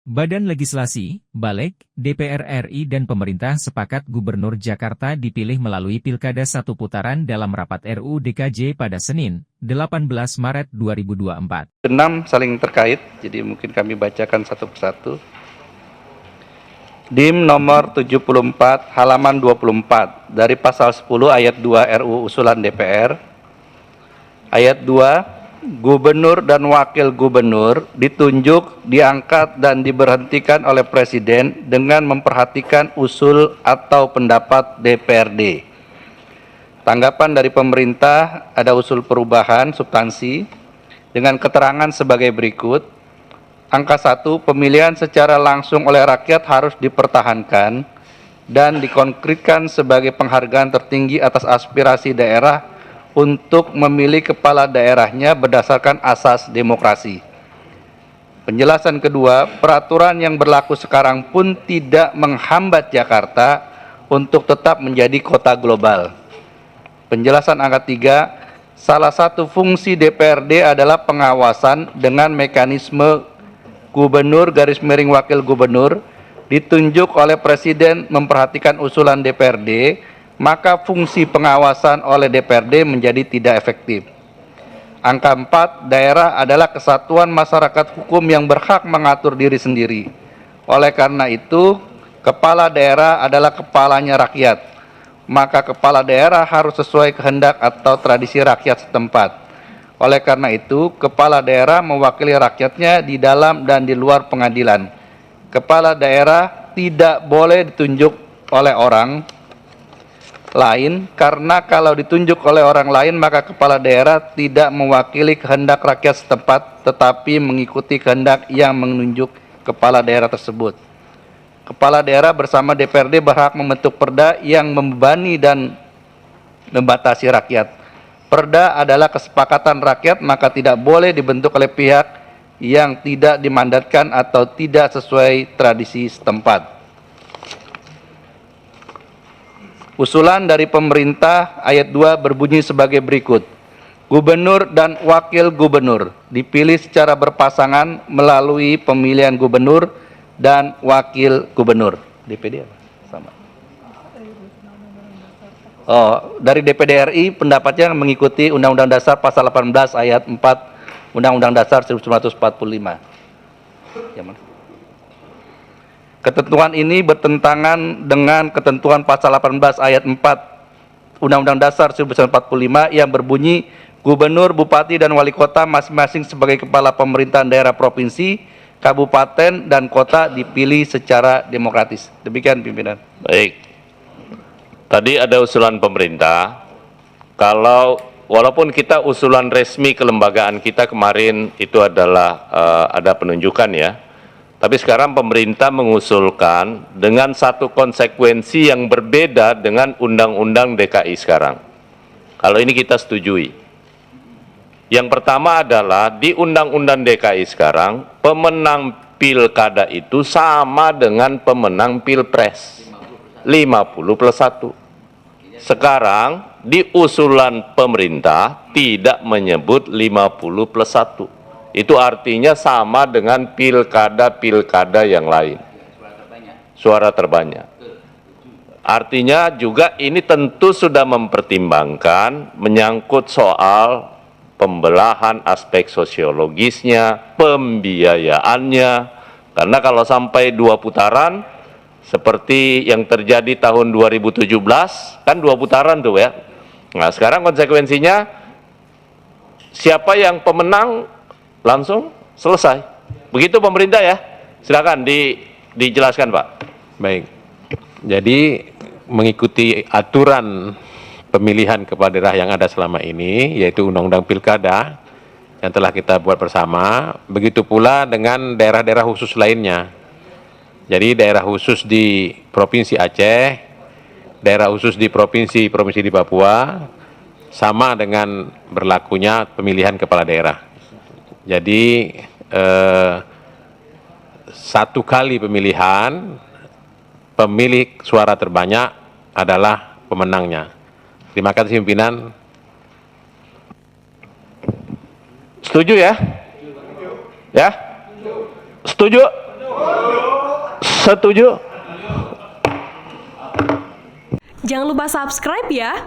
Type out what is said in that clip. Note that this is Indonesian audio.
Badan Legislasi, Balik, DPR RI dan pemerintah sepakat Gubernur Jakarta dipilih melalui pilkada satu putaran dalam rapat RUU DKJ pada Senin, 18 Maret 2024. 6 saling terkait, jadi mungkin kami bacakan satu persatu. DIM nomor 74 halaman 24 dari pasal 10 ayat 2 RUU usulan DPR. Ayat 2, Gubernur dan Wakil Gubernur ditunjuk, diangkat, dan diberhentikan oleh Presiden dengan memperhatikan usul atau pendapat DPRD. Tanggapan dari pemerintah ada usul perubahan substansi dengan keterangan sebagai berikut. Angka 1, pemilihan secara langsung oleh rakyat harus dipertahankan dan dikonkretkan sebagai penghargaan tertinggi atas aspirasi daerah untuk memilih kepala daerahnya berdasarkan asas demokrasi. Penjelasan kedua, peraturan yang berlaku sekarang pun tidak menghambat Jakarta untuk tetap menjadi kota global. Penjelasan angka 3, salah satu fungsi DPRD adalah pengawasan dengan mekanisme Gubernur / Wakil Gubernur ditunjuk oleh Presiden memperhatikan usulan DPRD, maka fungsi pengawasan oleh DPRD menjadi tidak efektif. Angka 4, daerah adalah kesatuan masyarakat hukum yang berhak mengatur diri sendiri. Oleh karena itu, kepala daerah adalah kepalanya rakyat. Maka kepala daerah harus sesuai kehendak atau tradisi rakyat setempat. Oleh karena itu, kepala daerah mewakili rakyatnya di dalam dan di luar pengadilan. Kepala daerah tidak boleh ditunjuk oleh orang lain, karena kalau ditunjuk oleh orang lain maka kepala daerah tidak mewakili kehendak rakyat setempat tetapi mengikuti kehendak yang menunjuk kepala daerah tersebut. Kepala daerah bersama DPRD berhak membentuk perda yang membebani dan membatasi rakyat. Perda adalah kesepakatan rakyat, maka tidak boleh dibentuk oleh pihak yang tidak dimandatkan atau tidak sesuai tradisi setempat. Usulan dari pemerintah ayat 2 berbunyi sebagai berikut. Gubernur dan Wakil Gubernur dipilih secara berpasangan melalui pemilihan Gubernur dan Wakil Gubernur. DPD apa? Sama. Dari DPD RI pendapatnya mengikuti Undang-Undang Dasar Pasal 18 ayat 4 Undang-Undang Dasar 1945. Ya, mana? Ketentuan ini bertentangan dengan ketentuan pasal 18 ayat 4 Undang-Undang Dasar 1945 yang berbunyi Gubernur, Bupati, dan Wali Kota masing-masing sebagai kepala pemerintahan daerah provinsi, kabupaten, dan kota dipilih secara demokratis. Demikian pimpinan. Baik. Tadi ada usulan pemerintah, walaupun kita usulan resmi kelembagaan kita kemarin itu adalah ada penunjukan ya. Tapi sekarang pemerintah mengusulkan dengan satu konsekuensi yang berbeda dengan Undang-Undang DKI sekarang. Kalau ini kita setujui. Yang pertama adalah di Undang-Undang DKI sekarang, pemenang pilkada itu sama dengan pemenang pilpres. 50+1. Sekarang di usulan pemerintah tidak menyebut 50+1. Itu artinya sama dengan pilkada-pilkada yang lain. Suara terbanyak. Artinya juga ini tentu sudah mempertimbangkan menyangkut soal pembelahan aspek sosiologisnya, pembiayaannya. Karena kalau sampai 2 putaran, seperti yang terjadi tahun 2017, kan 2 putaran tuh ya. Nah sekarang konsekuensinya, siapa yang pemenang, langsung selesai. Begitu pemerintah ya. Silakan dijelaskan Pak. Baik. Jadi mengikuti aturan pemilihan kepala daerah yang ada selama ini, yaitu Undang-Undang Pilkada yang telah kita buat bersama, begitu pula dengan daerah-daerah khusus lainnya. Jadi daerah khusus di Provinsi Aceh, daerah khusus di provinsi di Papua, sama dengan berlakunya pemilihan kepala daerah. Jadi satu kali pemilihan, pemilik suara terbanyak adalah pemenangnya. Terima kasih pimpinan. Setuju ya? Ya? Setuju? Setuju? Jangan lupa subscribe ya.